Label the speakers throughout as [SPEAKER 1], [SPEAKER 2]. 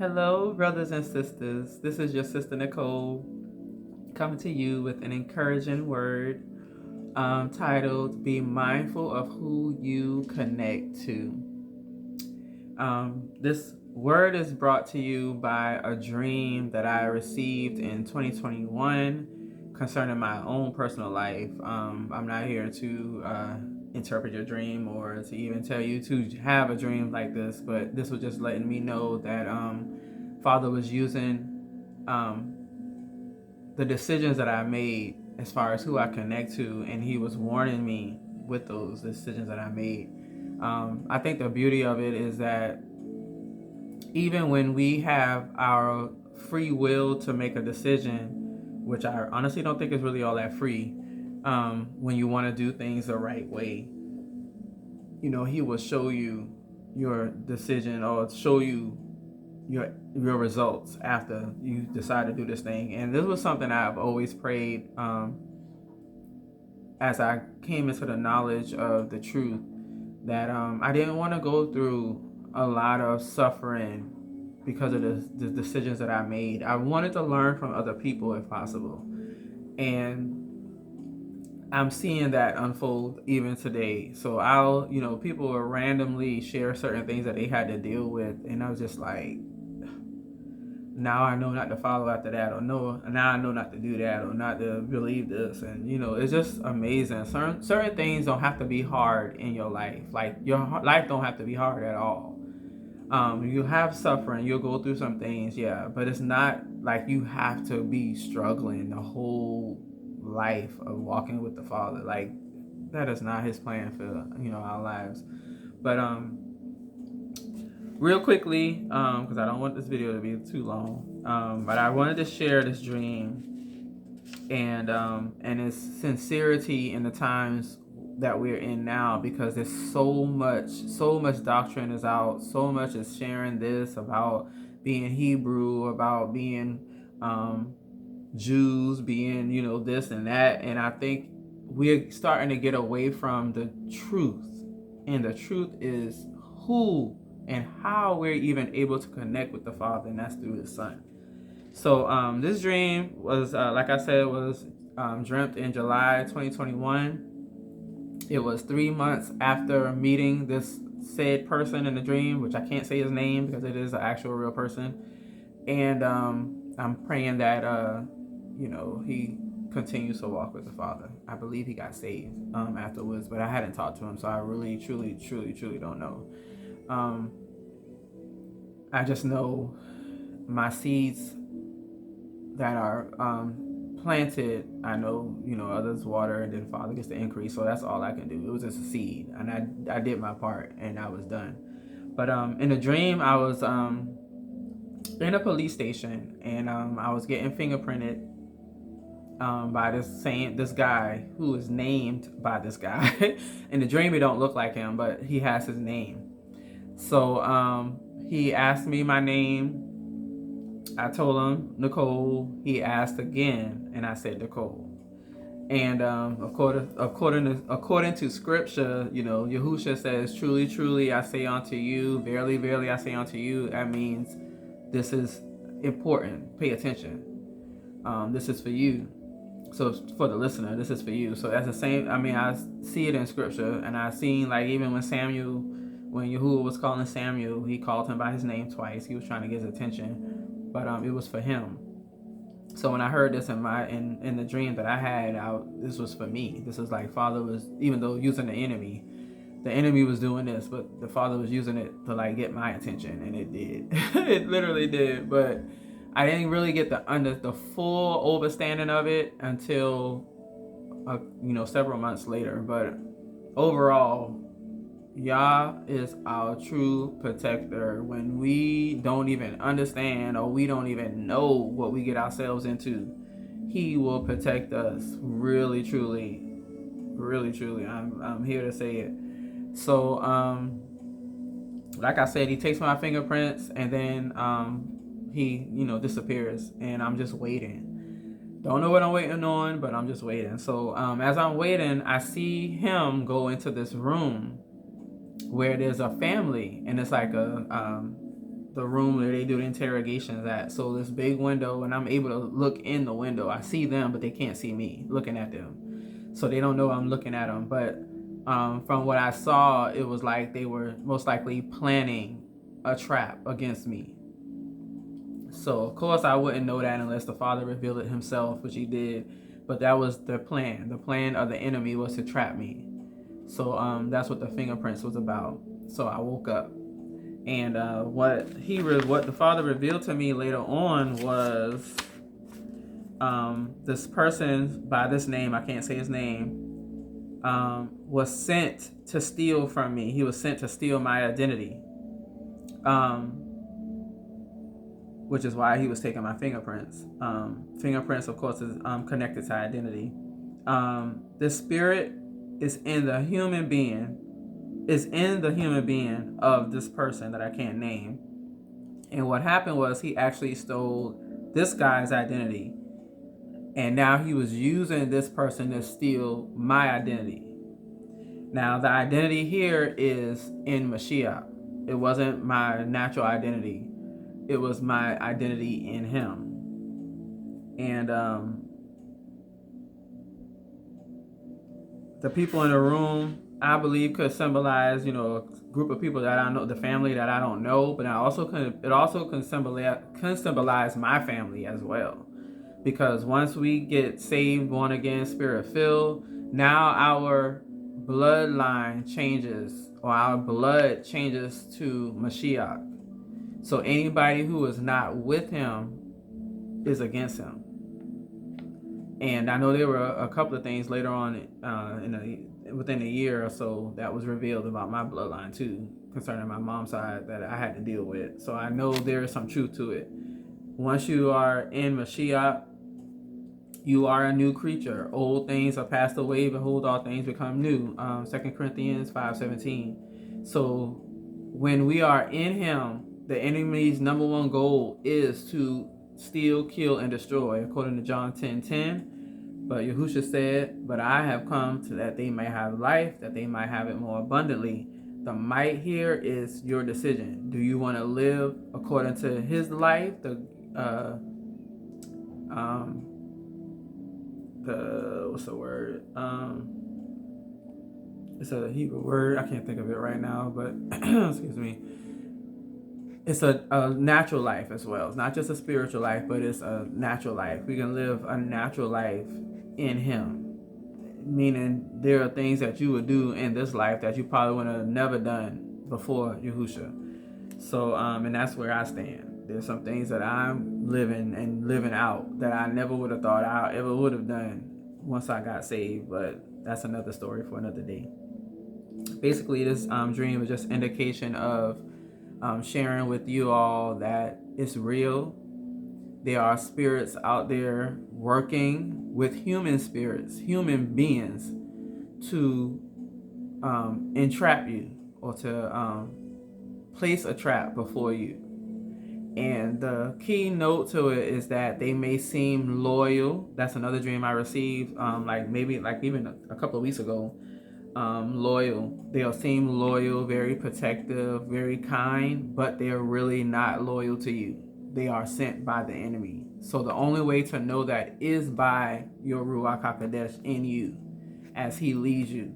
[SPEAKER 1] Hello, brothers and sisters. This is your sister Nicole coming to you with an encouraging word titled Be Mindful of Who You Connect to. This word is brought to you by a dream that I received in 2021 concerning my own personal life. I'm not here to interpret your dream or to even tell you to have a dream like this, but this was just letting me know that Father was using um, the decisions that I made as far as who I connect to, and He was warning me with those decisions that I made. I think the beauty of it is that even when we have our free will to make a decision, which I honestly don't think is really all that free, when you want to do things the right way, He will show you your decision or show you your results after you decide to do this thing. And this was something I've always prayed as I came into the knowledge of the truth, that I didn't want to go through a lot of suffering because of the decisions that I made. I wanted to learn from other people if possible. And I'm seeing that unfold even today. So people will randomly share certain things that they had to deal with. And I was just like, now I know not to follow after that, or no, now I know not to do that, or not to believe this. And it's just amazing. Certain things don't have to be hard in your life. Like your life don't have to be hard at all. You have suffering, you'll go through some things, yeah, but it's not like you have to be struggling the whole life of walking with the Father. Like that is not His plan for our lives. But real quickly, because I don't want this video to be too long, but I wanted to share this dream and its sincerity in the times that we're in now, because there's so much doctrine is out, so much is sharing this about being Hebrew, about being Jews, being this and that, and I think we're starting to get away from the truth, and the truth is who and how we're even able to connect with the Father, and that's through His Son. So this dream was, like I said, was dreamt in July 2021. It was 3 months after meeting this said person in the dream, which I can't say his name because it is an actual real person. And I'm praying that he continues to walk with the Father. I believe he got saved afterwards, but I hadn't talked to him, so I really, truly, truly, truly don't know. I just know my seeds that are planted, I know others water, and then Father gets the increase. So that's all I can do. It was just a seed, and I did my part, and I was done. But in the dream, I was in a police station, and I was getting fingerprinted by this guy who is named by this guy. In the dream, he don't look like him, but he has his name. So he asked me my name. I told him Nicole. He asked again, and I said Nicole. And according to scripture, Yahushua says, "Truly, truly, I say unto you, verily, verily, I say unto you." That means this is important. Pay attention. This is for you. So for the listener, this is for you. So that's the same. I mean, I see it in scripture, and I seen, like, even when Yahuwah was calling Samuel, he called him by his name twice. He was trying to get his attention, but it was for him. So when I heard this in the dream that I had, this was for me. This was like Father was, even though using the enemy was doing this, but the Father was using it to like get my attention, and it did. It literally did. But I didn't really get the full understanding of it until several months later. But overall, Yah is our true protector. When we don't even understand, or we don't even know what we get ourselves into, He will protect us. Really, truly, really, truly. I'm here to say it. So like I said, He takes my fingerprints, and then He disappears, and I'm just waiting. Don't know what I'm waiting on, but I'm just waiting. So as I'm waiting, I see Him go into this room where there's a family, and it's like the room where they do the interrogations at. So this big window, and I'm able to look in the window. I see them, but they can't see me looking at them. So they don't know I'm looking at them. But from what I saw, it was like they were most likely planning a trap against me. So of course I wouldn't know that unless the Father revealed it himself, which he did. But that was the plan. The plan of the enemy was to trap me. So that's what the fingerprints was about. So I woke up. And what the Father revealed to me later on was this person by this name, I can't say his name, was sent to steal from me. He was sent to steal my identity, which is why he was taking my fingerprints. Fingerprints, of course, is connected to identity. The spirit is in the human being. Is in the human being of this person that I can't name. And what happened was he actually stole this guy's identity. And now he was using this person to steal my identity. Now the identity here is in Mashiach. It wasn't my natural identity. It was my identity in him. And the people in the room, I believe, could symbolize, a group of people that I know, the family that I don't know, but it also can symbolize my family as well. Because once we get saved, born again, spirit filled, now our bloodline changes, or our blood changes to Mashiach. So anybody who is not with him is against him. And I know there were a couple of things later on within a year or so that was revealed about my bloodline too, concerning my mom's side, that I had to deal with. So I know there is some truth to it. Once you are in Mashiach, you are a new creature. Old things are passed away, behold, all things become new. 2 Corinthians 5:17. So when we are in him, the enemy's number one goal is to steal, kill, and destroy, according to John 10:10. But Yahusha said, but I have come to that they may have life, that they might have it more abundantly. The might here is your decision. Do you want to live according to his life? What's the word? It's a Hebrew word. I can't think of it right now, but excuse me. It's a natural life as well. It's not just a spiritual life, but it's a natural life. We can live a natural life in him, meaning there are things that you would do in this life that you probably would have never done before Yahusha. So and that's where I stand. There's some things that I'm living out that I never would have thought I ever would have done once I got saved, but that's another story for another day. Basically, this dream is just indication of sharing with you all that it's real. There are spirits out there working with human spirits, human beings, to entrap you or to place a trap before you. And the key note to it is that they may seem loyal. That's another dream I received, even a couple of weeks ago. Loyal. They'll seem loyal, very protective, very kind, but they're really not loyal to you. They are sent by the enemy. So the only way to know that is by your Ruach HaKodesh in you as he leads you.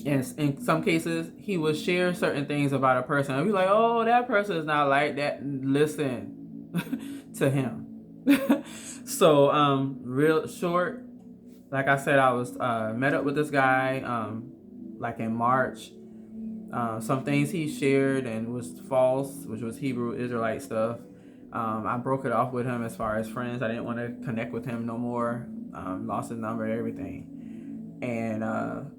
[SPEAKER 1] And in some cases, he will share certain things about a person. I'll be like, oh, that person is not like that. Listen to him. So, real short, like I said, I was met up with this guy like in March. Some things he shared and was false, which was Hebrew Israelite stuff. I broke it off with him as far as friends. I didn't want to connect with him no more. Lost his number and everything. And a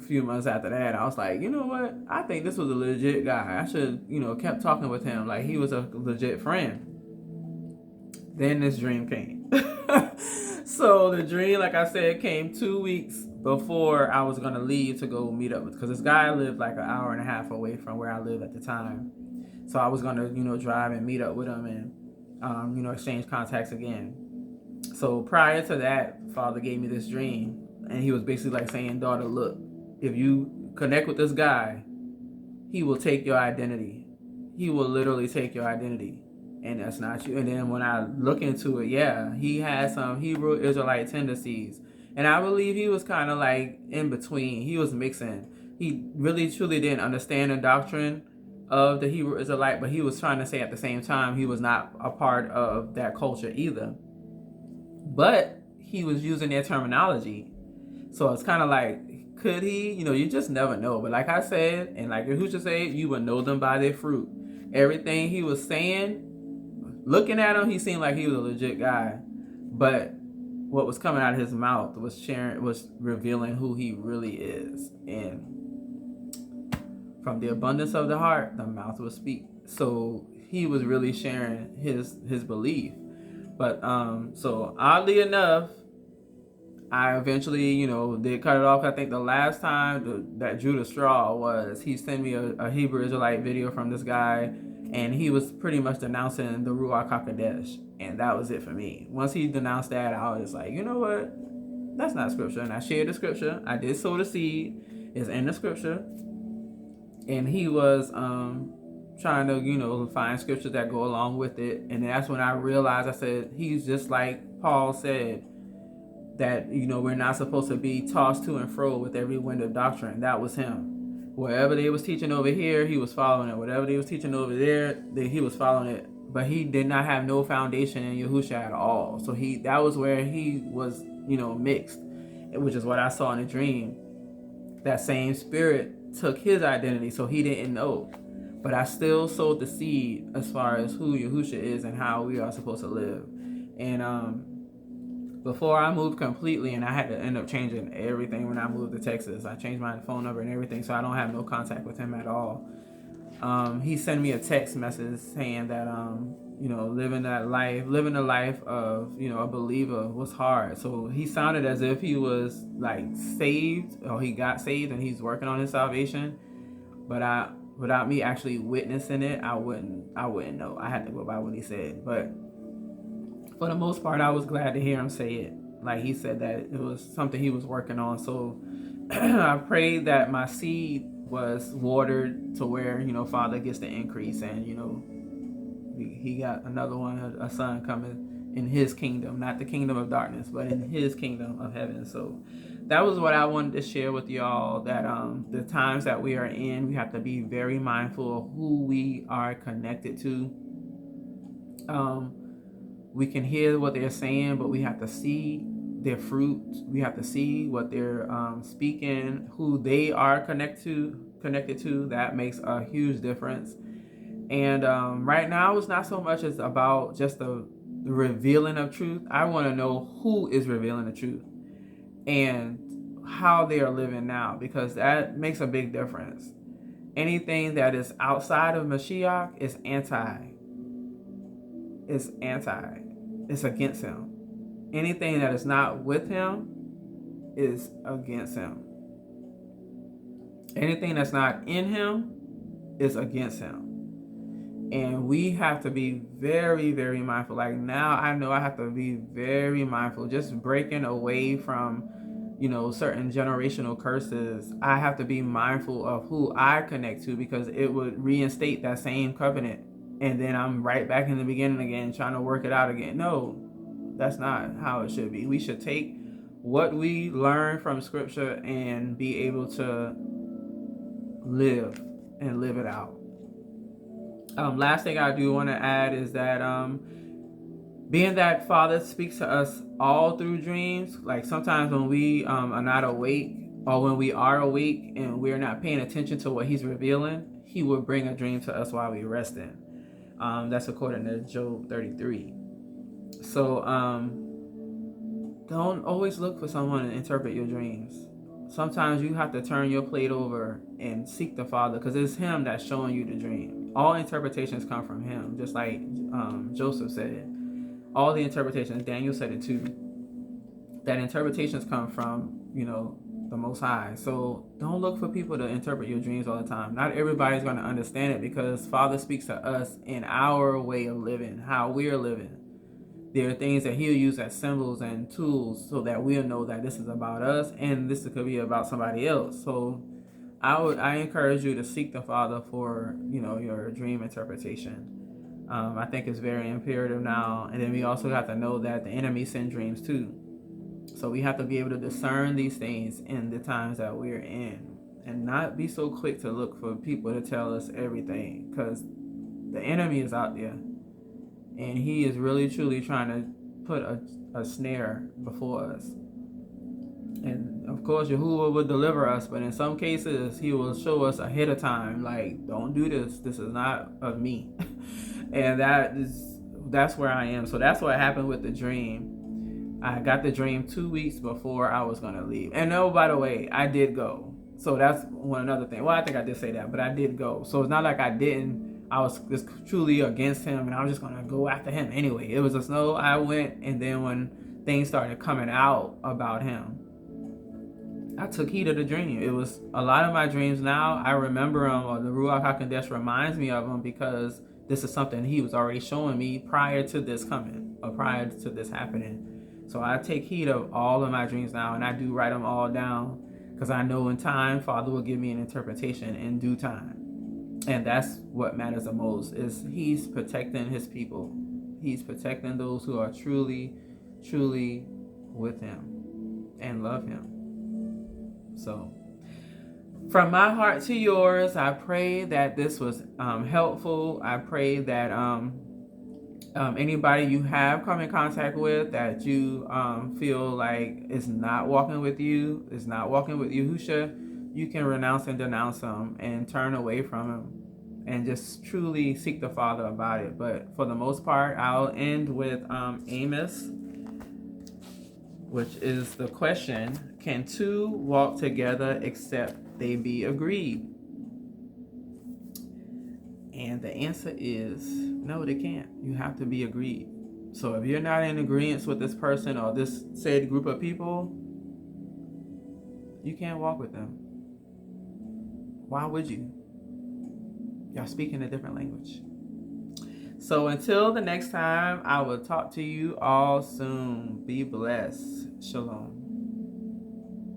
[SPEAKER 1] few months after that, I was like, you know what? I think this was a legit guy. I should, kept talking with him like he was a legit friend. Then this dream came. So the dream, like I said, came 2 weeks before I was going to leave to go meet up with, because this guy lived like an hour and a half away from where I lived at the time. So I was going to, drive and meet up with him and, exchange contacts again. So prior to that, Father gave me this dream, and he was basically like saying, daughter, look, if you connect with this guy, he will take your identity. he will literally take your identity, and that's not you. And then when I look into it, yeah, he had some Hebrew Israelite tendencies, and I believe he was kind of like in between. He was mixing. He really truly didn't understand the doctrine of the Hebrew Israelite, but he was trying to say at the same time he was not a part of that culture either. But he was using their terminology, so it's kind of like, could he? You just never know. But like I said, and like Yahusha said, you would know them by their fruit. Everything he was saying, looking at him, he seemed like he was a legit guy. But what was coming out of his mouth was revealing who he really is. And from the abundance of the heart, the mouth will speak. So he was really sharing his belief. But so oddly enough, I eventually, did cut it off. I think the last time that drew the straw was he sent me a Hebrew Israelite video from this guy, and he was pretty much denouncing the Ruach HaKodesh, and that was it for me. Once he denounced that, I was like, you know what? That's not scripture. And I shared the scripture. I did sow the seed. It's in the scripture. And he was trying to, find scriptures that go along with it. And that's when I realized, I said, he's just like Paul said, that, we're not supposed to be tossed to and fro with every wind of doctrine. That was him. Wherever they was teaching over here, he was following it. Whatever they was teaching over there, he was following it. But he did not have no foundation in Yahusha at all. So that was where he was, mixed, which is what I saw in the dream. That same spirit took his identity, so he didn't know. But I still sowed the seed as far as who Yahusha is and how we are supposed to live. And before I moved completely, and I had to end up changing everything when I moved to Texas. I changed my phone number and everything, so I don't have no contact with him at all. He sent me a text message saying that, living the life of, a believer was hard. So he sounded as if he was like saved, or he got saved and he's working on his salvation. But without me actually witnessing it, I wouldn't know. I had to go by what he said. But for the most part, I was glad to hear him say it. Like he said that it was something he was working on. So I prayed that my seed was watered to where, Father gets the increase. And, he got another one, a son coming in his kingdom, not the kingdom of darkness, but in his kingdom of heaven. So that was what I wanted to share with y'all, that the times that we are in, we have to be very mindful of who we are connected to. We can hear what they're saying, but we have to see their fruit. We have to see what they're speaking, who they are connected to. That makes a huge difference. And right now, it's not so much as about just the revealing of truth. I want to know who is revealing the truth and how they are living now, because that makes a big difference. Anything that is outside of Mashiach is anti. It's against him. Anything that is not with him is against him. Anything that's not in him is against him. And we have to be very, very mindful. Like now, I know I have to be very mindful. Just breaking away from, certain generational curses. I have to be mindful of who I connect to, because it would reinstate that same covenant. And then I'm right back in the beginning again, trying to work it out again. No, that's not how it should be. We should take what we learn from scripture and be able to live it out. Last thing I do want to add is that being that Father speaks to us all through dreams, like sometimes when we are not awake, or when we are awake and we're not paying attention to what he's revealing, he will bring a dream to us while we're resting. That's according to Job 33. So don't always look for someone to interpret your dreams. Sometimes you have to turn your plate over and seek the Father, because it's him that's showing you the dream. All interpretations come from him, just like Joseph said. All the interpretations, Daniel said it too, that interpretations come from, the Most High. So don't look for people to interpret your dreams all the time. Not everybody's going to understand it, because Father speaks to us in our way of living, how we're living. There are things that he'll use as symbols and tools so that we'll know that this is about us and this could be about somebody else. So I encourage you to seek the Father for, your dream interpretation. I think it's very imperative now. And then we also have to know that the enemy sends dreams too. So we have to be able to discern these things in the times that we're in, and not be so quick to look for people to tell us everything, because the enemy is out there and he is really truly trying to put a snare before us. And of course, Yahuwah will deliver us, but in some cases, he will show us ahead of time, like, don't do this. This is not of me. And that's where I am. So that's what happened with the dream. I got the dream 2 weeks before I was gonna leave. And oh, by the way, I did go. So that's another thing. Well, I think I did say that, but I did go. So it's not like I didn't. I was just truly against him, and I was just gonna go after him anyway. It was just no. I went, and then when things started coming out about him, I took heed of the dream. It was a lot of my dreams now. I remember them, or the Ruach HaKodesh reminds me of them, because this is something he was already showing me prior to this coming, or prior to this happening. So I take heed of all of my dreams now, and I do write them all down, because I know in time, Father will give me an interpretation in due time. And that's what matters the most, is he's protecting his people. He's protecting those who are truly, truly with him and love him. So, from my heart to yours, I pray that this was helpful. I pray that anybody you have come in contact with that you feel like is not walking with you, is not walking with Yahusha, you can renounce and denounce him and turn away from him and just truly seek the Father about it. But for the most part, I'll end with Amos, which is the question: can two walk together except they be agreed? And the answer is no, they can't. You have to be agreed. So if you're not in agreement with this person or this said group of people, you can't walk with them. Why would you? Y'all speak in a different language. So until the next time, I will talk to you all soon. Be blessed. Shalom.